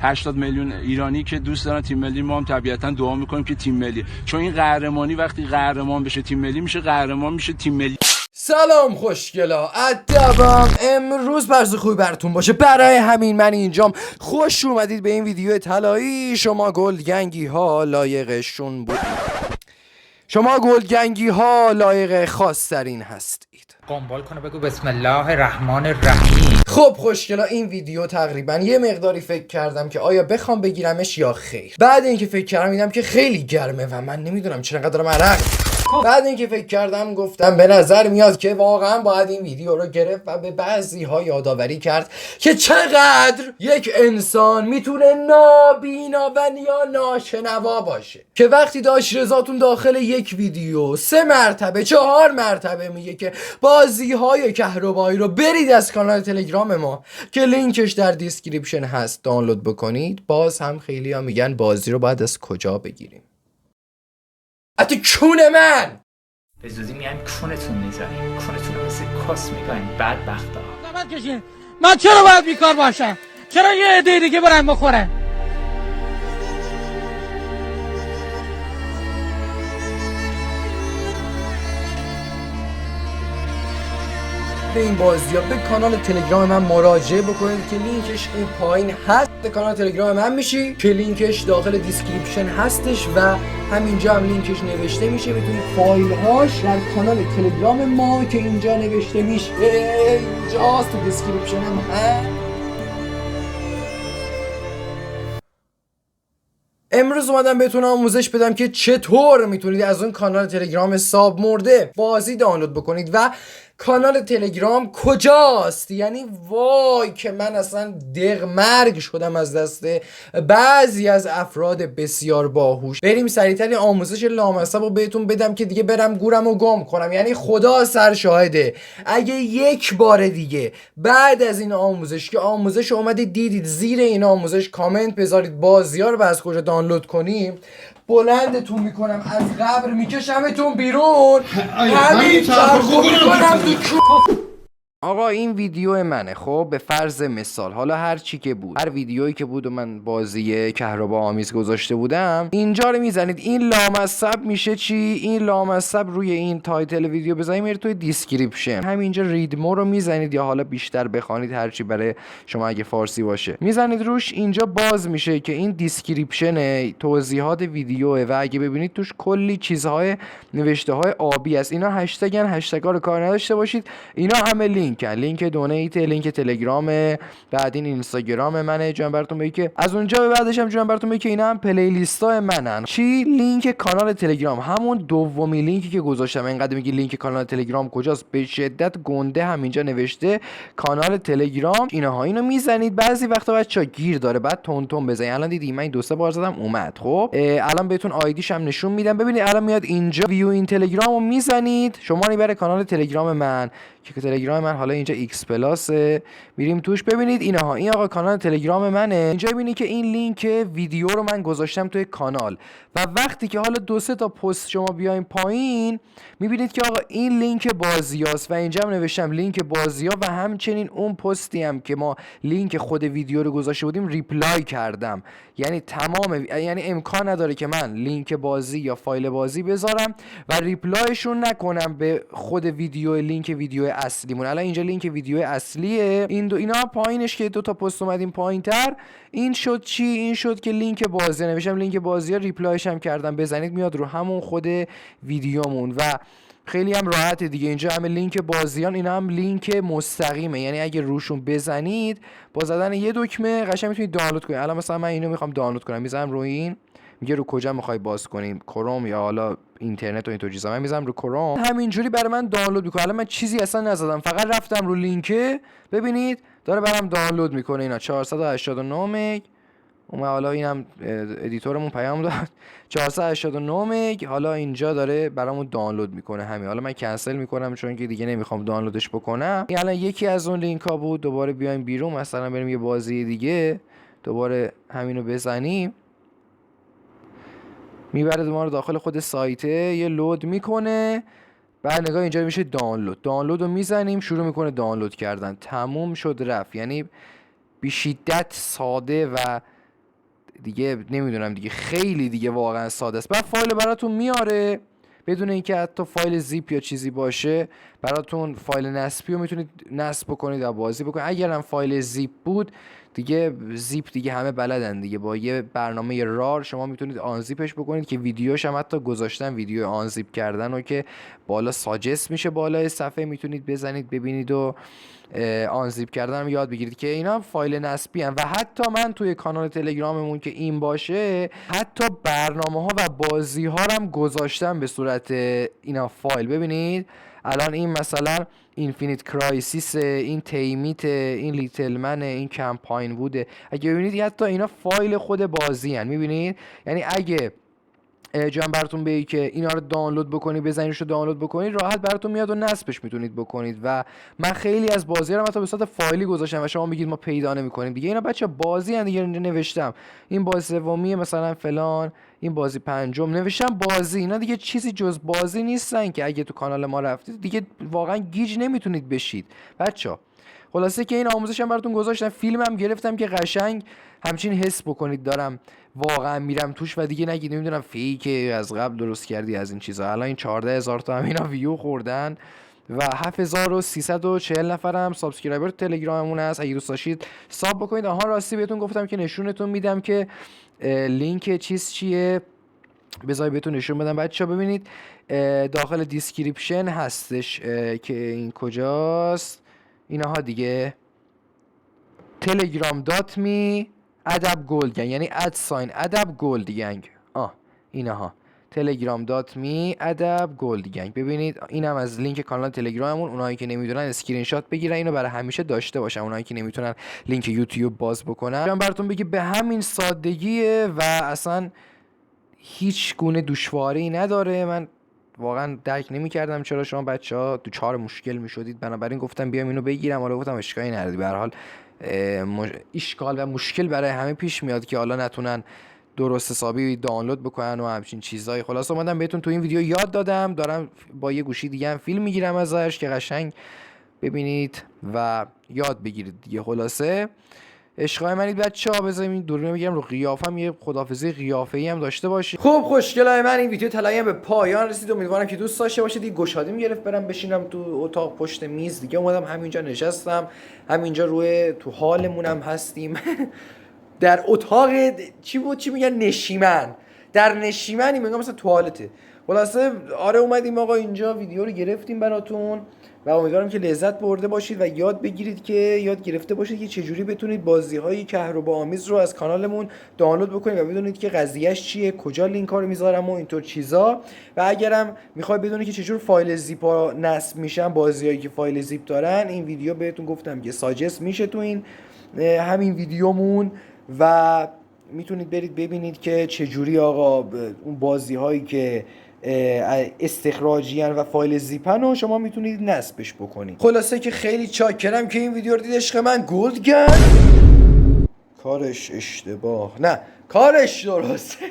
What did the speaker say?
80 میلیون ایرانی که دوست دارن تیم ملی، ما هم طبیعتا دعا میکنیم که تیم ملی، چون این قهرمانی وقتی قهرمان بشه تیم ملی میشه، قهرمان میشه تیم ملی. سلام خوشگلا، ادبم. امروز برز خوبی براتون باشه، برای همین من اینجام. خوش اومدید به این ویدیو طلایی. شما گلدگنگی ها لایقشون بود، شما گلدگنگی ها لایق خاص‌ترین هستید. قنبال کنه بگو بسم الله الرحمن الرحیم. خب خوشگلا، این ویدیو تقریبا یه مقداری فکر کردم که آیا بخوام بگیرمش یا خیر. بعد اینکه فکر کردم دیدم که خیلی گرمه و من نمیدونم چرا انقدر دارم عرق. بعد اینکه فکر کردم گفتم به نظر میاد که واقعا باید این ویدیو رو گرفت و به بعضی ها یادآوری کرد که چقدر یک انسان میتونه نابینا و یا ناشنوا باشه، که وقتی داش رضاتون داخل یک ویدیو 3 مرتبه 4 مرتبه میگه که بازی های کهربایی رو برید از کانال تلگرام ما که لینکش در دیسکریپشن هست دانلود بکنید، باز هم خیلی ها میگن بازی رو باید از کجا بگیریم. حتی کون من به زودی میایم کونتون میزنیم، کونتون رو مثل کس میگایم بدبختا. من چرا باید بیکار باشم؟ چرا یه عده دیگه برن بخورن؟ به این بازی ها به کانال تلگرام من مراجعه بکنید که لینکش این پایین هست. به کانال تلگرام من میشی که لینکش داخل دیسکریپشن هستش و همینجا هم لینکش نوشته میشه. میتونید فایل هاش در کانال تلگرام ما که اینجا نوشته میشه، اینجاست تو دیسکریپشن هم هست. امروز اومدم بهتون آموزش بدم که چطور میتونید از اون کانال تلگرام ساب مرده بازی دانلود بکنید و کانال تلگرام کجاست. یعنی وای که من اصلا دق مرگ شدم از دست بعضی از افراد بسیار باهوش. بریم سریعتر آموزش لامصب رو بهتون بدم که دیگه برم گورم و گم کنم. یعنی خدا سر شاهده اگه یک بار دیگه بعد از این آموزش که آموزش اومدید دیدید زیر این آموزش کامنت بذارید بازی ها رو از کجا دانلود کنیم، بلندتون میکنم از قبر میکشمتون بیرون. همین چرخو میکنم تو. آقا این ویدیو منه، خب به فرض مثال، حالا هر چی که بود، هر ویدیویی که بود و من بازی کهربا آمیز گذاشته بودم، اینجا رو میزنید. این لامصب میشه چی؟ این لامصب روی این تایتل ویدیو بزنید میره توی دیسکریپشن، همینجا ریدمو رو میزنید یا حالا بیشتر بخوانید هر چی برای شما اگه فارسی باشه میزنید روش. اینجا باز میشه که این دیسکریپشن توضیحات ویدیوه و اگه ببینید توش کلی چیزهای نوشته های آبی است. اینا هشتگن، هشتگا رو کار نداشته باشید. اینا همه لینک دونیت، لینک تلگرام، بعد این اینستاگرام منه. جون براتون بگم که از اونجا به بعدش هم جون براتون بگم که اینا هم پلی لیستای منن. چی؟ لینک کانال تلگرام، همون دومی لینکی که گذاشتم. اینقدر میگی لینک کانال تلگرام کجاست؟ به شدت گنده همینجا نوشته کانال تلگرام. اینها اینو میزنید. بعضی وقتا بچا گیر داره بعد تون بزنید. الان دیدی من 2-3 بار زدم اومد. خب الان بهتون آیدیش هم نشون میدم. ببینید الان میاد اینجا ویو این تلگرامو میزنید، شما میبره کانال تلگرام من که تلگرام من حالا اینجا ایکس پلاسه. میریم توش ببینید اینها، این آقا کانال تلگرام منه. اینجا ببینید که این لینک ویدیو رو من گذاشتم توی کانال و وقتی که حالا 2-3 تا پست شما بیاین پایین میبینید که آقا این لینک بازیاست و اینجا هم نوشتم لینک بازی‌ها و همچنین اون پستی هم که ما لینک خود ویدیو رو گذاشته بودیم ریپلای کردم. یعنی یعنی امکان نداره که من لینک بازی یا فایل بازی بذارم و ریپلایشون نکنم به خود ویدیو، لینک ویدیو اصلیمون. الان اینجا لینک ویدیو اصلیه. اینا پایینش که 2 تا پست اومدیم پایینتر، این شد چی؟ این شد که لینک بازی نوشتم، لینک بازی ریپلایش هم کردم. بزنید میاد رو همون خود ویدیومون و خیلی هم راحته دیگه. اینجا همه لینک بازیان، اینا هم لینک مستقیمه، یعنی اگه روشون بزنید با زدن یه دکمه قشنگ میتونید دانلود کنید. الان مثلا من اینو میخوام دانلود کنم، میذارم روی این، میگه رو کجا میخوای باز کنیم، کروم یا حالا اینترنت و اینطور چیزا. من میذارم رو کروم، همینجوری برای من دانلود میکنه. الان من چیزی اصلا نزدم، فقط رفتم رو لینک، ببینید داره برام دانلود میکنه. اینا 489 مگ اومد. حالا اینم ادیتورمون پیام داد 489 مگ. حالا اینجا داره برامون دانلود میکنه همین. حالا من کنسل میکنم چون که دیگه نمیخوام دانلودش بکنم. این الان یکی از اون لینک ها بود. دوباره بیایم بیرون، مثلا بریم یه بازی دیگه، دوباره همینو بزنیم، میبره ما رو داخل خود سایته، یه لود میکنه. بعد نگاه اینجا میشه دانلود رو میزنیم، شروع میکنه دانلود کردن. تموم شد رفت. یعنی بی شدت ساده و دیگه نمیدونم دیگه، خیلی دیگه واقعا ساده است. بعد فایل براتون میاره بدون اینکه حتی فایل زیپ یا چیزی باشه، براتون فایل نصبی رو میتونید نصب بکنید و بازی بکنید. اگر هم فایل زیپ بود دیگه، زیپ دیگه همه بلدن دیگه، با یه برنامه رار شما میتونید آن زیپش بکنید که ویدیوش هم حتی گذاشتن، ویدیو آن زیپ کردن و که بالا ساجست میشه بالای صفحه، میتونید بزنید ببینید و آن زیپ کردن یاد بگیرید که اینا فایل نصبی هم. و حتی من توی کانال تلگراممون که این باشه، حتی برنامه ها و بازی ها هم گذاشتم به صورت اینا فایل. ببینید الان این مثلا اینفینیت کرایسیس، این تیمیت، این لیتل من، این کمپاین بوده. اگه ببینید حتی اینا فایل خود بازی هن. میبینید یعنی اگه جان براتون بگی که اینا رو دانلود بکنید، بزنیدش رو دانلود بکنید، راحت براتون میاد و نصبش میتونید بکنید. و من خیلی از بازی رو حتی به صورت فایلی گذاشتم و شما میگید ما پیدا نمی‌کنیم دیگه. اینا بچه بازی ان دیگه، نوشتم این بازی سومی مثلا فلان، این بازی پنجم، نوشتم بازی. اینا دیگه چیزی جز بازی نیستن که اگه تو کانال ما رفتید دیگه واقعا گیج نمیتونید بشید بچه‌ها. خلاصه که این آموزش هم براتون گذاشتم، فیلم هم گرفتم که قشنگ همچین حس بکنید دارم واقعا میرم توش و دیگه نگید نمیدونم فیکه از قبل درست کردی از این چیزا. الان این 14000 تا همینا ویو خوردن و 7340 نفر هم سابسکرایبر تلگراممون هست. اگه دوست داشتید ساب بکنید. آها راستی بهتون گفتم که نشونتون میدم که لینک چیز چیه، بذار بهتون نشون بدم بچه‌ها. ببینید داخل دیسکریپشن هستش که این کجاست، اینها دیگه telegram.me ادب گلد گنگ، یعنی ادساین ادب گلد گنگ، اینها telegram.me ادب گلد گنگ. ببینید اینم از لینک کانال تلگراممون. اونایی که نمیدونن اسکرین شات بگیرن اینو برای همیشه داشته باشن. اونایی که نمیتونن لینک یوتیوب باز بکنن، من براتون بگم به همین سادگیه و اصلا هیچ گونه دشواری نداره. من واقعا درک نمی‌کردم چرا شما بچه‌ها دچار مشکل می‌شدید، بنابراین گفتم بیام اینو بگیرم. حالا گفتم اشکالی نداره، به هر حال اشکال و مشکل برای همه پیش میاد که حالا نتونن درست حسابی دانلود بکنن و همچین چیزایی. خلاص اومدم بهتون تو این ویدیو یاد دادم، دارم با یه گوشی دیگه هم فیلم میگیرم ازش که قشنگ ببینید و یاد بگیرید دیگه. خلاصه عشقای منید بچه‌ها. بذاریم این دوربین بگیرم رو قیافم، یه خداحافظی قیافه‌ای هم داشته باشید. خب خوشگلای من، این ویدیو طلایی به پایان رسید. امیدوارم که دوست داشته باشید. دیگه گشادی میگرفت برم بشینم تو اتاق پشت میز دیگه، اومدم همینجا نشستم، همینجا روی تو حالمونم هستیم در اتاق چی میگن نشیمن، در نشیمنی میگم مثلا توالته. خلاصه آره اومدیم آقا اینجا ویدیو رو گرفتیم براتون و امیدوارم که لذت برده باشید و یاد بگیرید که یاد گرفته باشید که چجوری بتونید بازی‌های کهرباآمیز رو از کانالمون دانلود بکنید و بدونید که قضیهش چیه، کجا لینک‌ها رو میذارم و اینطور چیزا. و اگرم میخواید بدونید که چجوری فایل زیپ ها نصب میشن، بازی‌هایی که فایل زیپ دارن، این ویدیو بهتون گفتم که ساجست میشه تو این همین ویدیومون و میتونید برید ببینید که چجوری آقا اون بازی‌هایی که استخراجی و فایل زیپن و شما میتونید نصبش بکنید. خلاصه که خیلی چاکرم که این ویدیو رو دید. عشق من گلد گنگ، کارش اشتباه نه کارش درسته.